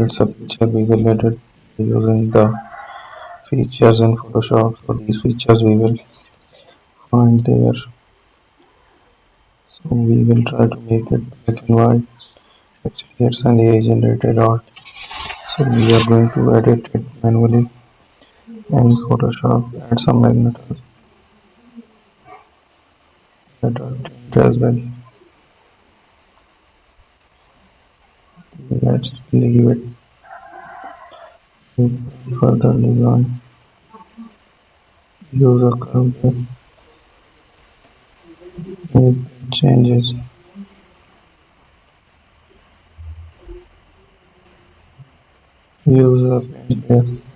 it's a picture, we will edit using the features in Photoshop. So these features we will find there. So we will try to make it black and white. Actually, it's an AI generated art. So we are going to edit it manually in Photoshop. Add some magnetism, add a tint as well. Let's leave it. Make further design. Use a curve there. Make the changes. Use a pen there.